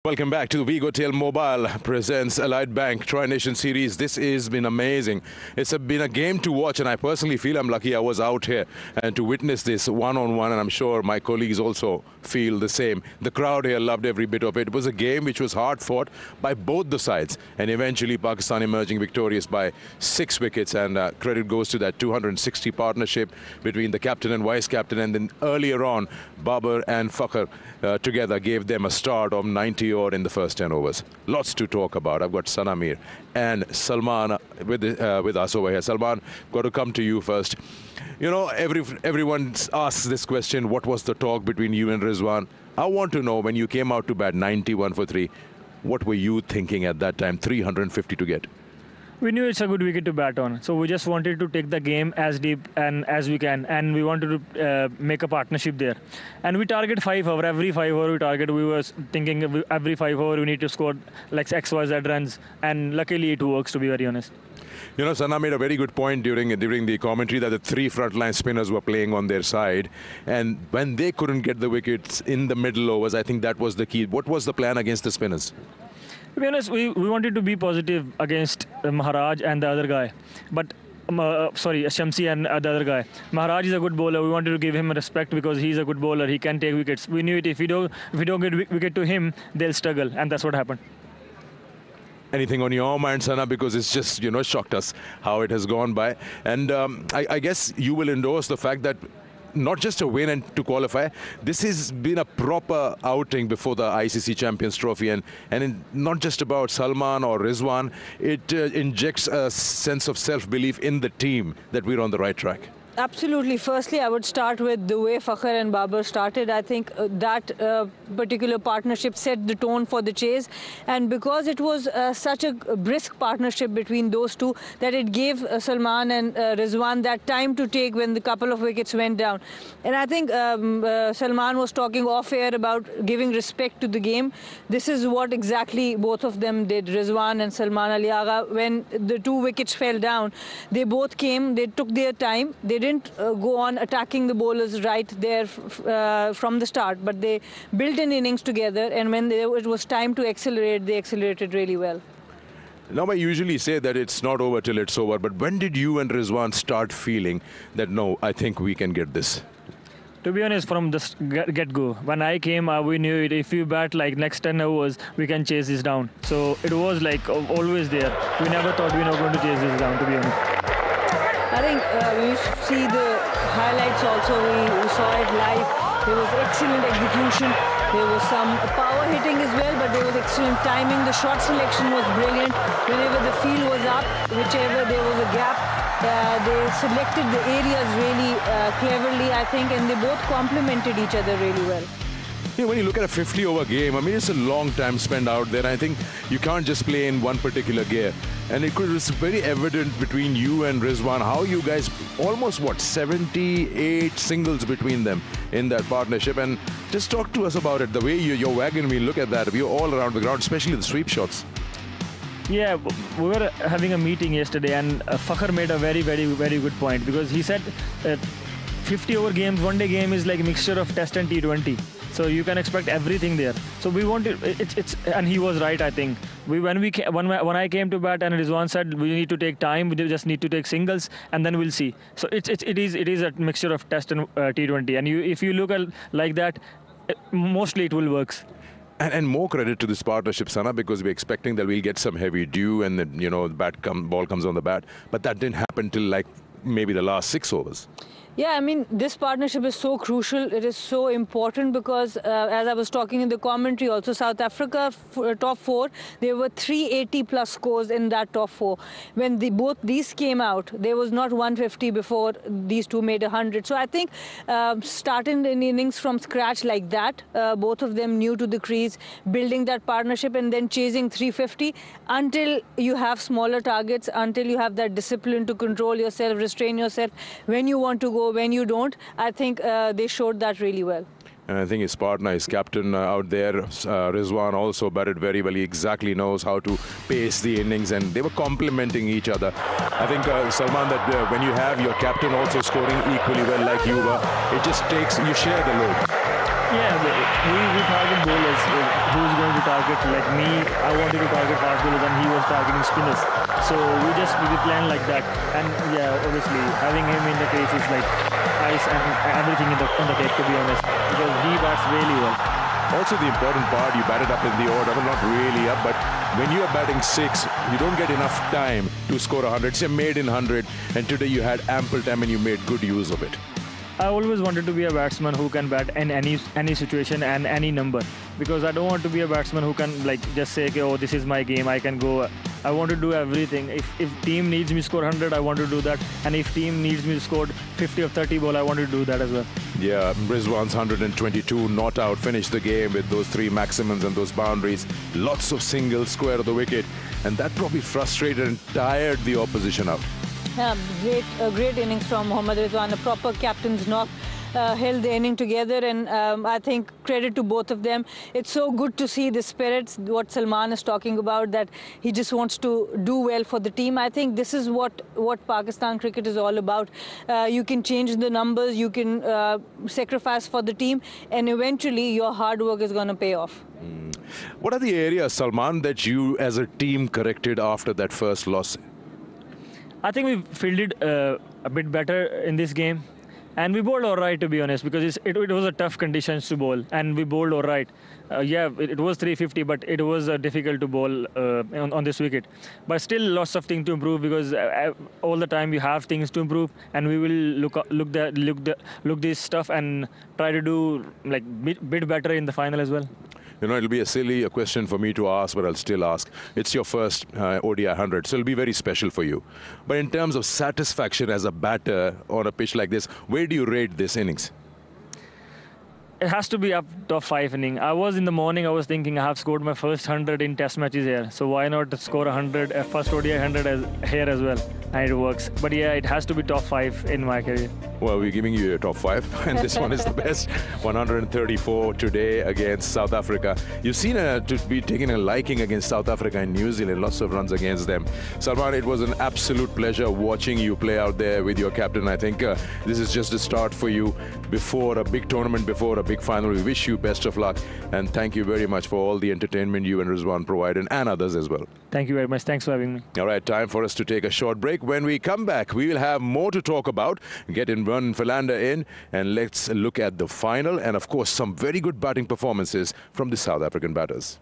Welcome back to the Vigo Tail Mobile presents Allied Bank Tri-Nation Series. This has been amazing. It's been a game to watch, and I personally feel I'm lucky I was out here and to witness this one-on-one, and I'm sure my colleagues also feel the same. The crowd here loved every bit of it. It was a game which was hard fought by both the sides, and eventually Pakistan emerging victorious by 6 wickets, and credit goes to that 260 partnership between the captain and vice-captain, and then earlier on, Babar and Fakhr together gave them a start of 90 odd in the first 10 overs. Lots to talk about. I've got Sanamir and Salman with us over here. Salman, got to come to you first. You know, everyone asks this question, what was the talk between you and Rizwan? I want to know, when you came out to bat 91 for 3, what were you thinking at that time, 350 to get? We knew it's a good wicket to bat on, so we just wanted to take the game as deep and as we can, and we wanted to make a partnership there. And we target 5 over. Every 5 over we target. We were thinking every 5 over we need to score like X, Y, Z runs, and luckily it works, to be very honest. You know, Sana made a very good point during the commentary that the 3 frontline spinners were playing on their side, and when they couldn't get the wickets in the middle overs, I think that was the key. What was the plan against the spinners? To be honest, we wanted to be positive against Maharaj and the other guy. But, Shamsi and the other guy. Maharaj is a good bowler. We wanted to give him respect because he's a good bowler. He can take wickets. We knew it. If we don't get wicket to him, they'll struggle. And that's what happened. Anything on your mind, Sana? Because it's just, you know, shocked us how it has gone by. And I guess you will endorse the fact that not just a win and to qualify, this has been a proper outing before the ICC Champions Trophy, and not just about Salman or Rizwan. It injects a sense of self-belief in the team that we're on the right track. Absolutely. Firstly, I would start with the way Fakhr and Babar started. I think that particular partnership set the tone for the chase. And because it was such a brisk partnership between those two, that it gave Salman and Rizwan that time to take when the couple of wickets went down. And I think Salman was talking off-air about giving respect to the game. This is what exactly both of them did, Rizwan and Salman Ali Agha. When the 2 wickets fell down, they both came, they took their time. They didn't go on attacking the bowlers right there from the start, but they built an innings together, and when it was time to accelerate, they accelerated really well. Now, I usually say that it's not over till it's over, but when did you and Rizwan start feeling that, no, I think we can get this? To be honest, from the get-go, when I came, we knew it. If we bat like next 10 overs, we can chase this down. So it was like always there. We never thought we were going to chase this down, to be honest. I think we see the highlights also. We saw it live. There was excellent execution. There was some power hitting as well, but there was excellent timing. The shot selection was brilliant. Whenever the field was up, whichever there was a gap, they selected the areas really cleverly, I think, and they both complemented each other really well. Yeah, when you look at a 50-over game, I mean, it's a long time spent out there. I think you can't just play in one particular gear. And it was very evident between you and Rizwan how you guys almost, 78 singles between them in that partnership. And just talk to us about it. The way your wagon wheel, look at that. We're all around the ground, especially the sweep shots. Yeah, we were having a meeting yesterday, and Fakhr made a very, very, very good point, because he said 50-over games, one-day game is like a mixture of Test and T20. So you can expect everything there. So we wanted, and he was right, I think. When I came to bat and Rizwan said we need to take time, we just need to take singles, and then we'll see. So it is a mixture of Test and T20, and if you look at like that, mostly it will work. And more credit to this partnership, Sana, because we're expecting that we'll get some heavy dew and then, you know, the ball comes on the bat. But that didn't happen till like maybe the last 6 overs. Yeah, I mean, this partnership is so crucial. It is so important because, as I was talking in the commentary also, South Africa, top 4, there were 380-plus scores in that top 4. When both these came out, there was not 150 before these two made 100. So I think starting an innings from scratch like that, both of them new to the crease, building that partnership and then chasing 350 until you have smaller targets, until you have that discipline to control yourself, restrain yourself when you want to go, when you don't. I think they showed that really well. And I think his partner, his captain out there, Rizwan, also batted very well. He exactly knows how to pace the innings, and they were complementing each other. I think, Salman, that when you have your captain also scoring equally well like you were, it just takes, you share the load. Yeah, we target bowlers. Who's going to target? Like me, I wanted to target fast bowlers, and he was targeting spinners. So we planned like that. And yeah, obviously having him in the case is like ice and everything on the cake, to be honest, because he bats really well. Also the important part, you batted up in the order, well, not really up, but when you are batting 6, you don't get enough time to score 100. Say made in 100, and today you had ample time and you made good use of it. I always wanted to be a batsman who can bat in any situation and any number, because I don't want to be a batsman who can like just say, okay, oh, this is my game, I can go. I want to do everything. If team needs me to score 100, I want to do that. And if team needs me to score 50 or 30 ball, I want to do that as well. Yeah, Rizwan's 122 not out, finished the game with those 3 maximums and those boundaries. Lots of singles, square of the wicket. And that probably frustrated and tired the opposition out. Great innings from Mohammad Rizwan, a proper captain's knock. Held the inning together, and I think credit to both of them. It's so good to see the spirits, what Salman is talking about, that he just wants to do well for the team. I think this is what Pakistan cricket is all about. You can change the numbers, you can sacrifice for the team, and eventually your hard work is going to pay off. What are the areas, Salman, that you as a team corrected after that first loss? I think we fielded a bit better in this game. And we bowled all right, to be honest, because it was a tough conditions to bowl, and we bowled all right. Yeah, it was 350, but it was difficult to bowl on this wicket. But still, lots of things to improve, because all the time you have things to improve, and we will look this stuff and try to do like bit better in the final as well. You know, it'll be a silly question for me to ask, but I'll still ask. It's your first ODI 100, so it'll be very special for you. But in terms of satisfaction as a batter on a pitch like this, where do you rate this innings? It has to be up top 5 inning. I was in the morning, I was thinking I have scored my first 100 in test matches here. So why not score 100, first ODI 100 here as well? And it works. But yeah, it has to be top 5 in my career. Well, we're giving you a top 5, and this one is the best. 134 today against South Africa. You've seen to be taking a liking against South Africa and New Zealand, lots of runs against them. Salman, it was an absolute pleasure watching you play out there with your captain. I think this is just a start for you before a big tournament, before a big final. We wish you best of luck, and thank you very much for all the entertainment you and Rizwan provided, and others as well. Thank you very much. Thanks for having me. All right, time for us to take a short break. When we come back, we will have more to talk about. Get in one Philander in, and let's look at the final, and of course some very good batting performances from the South African batters.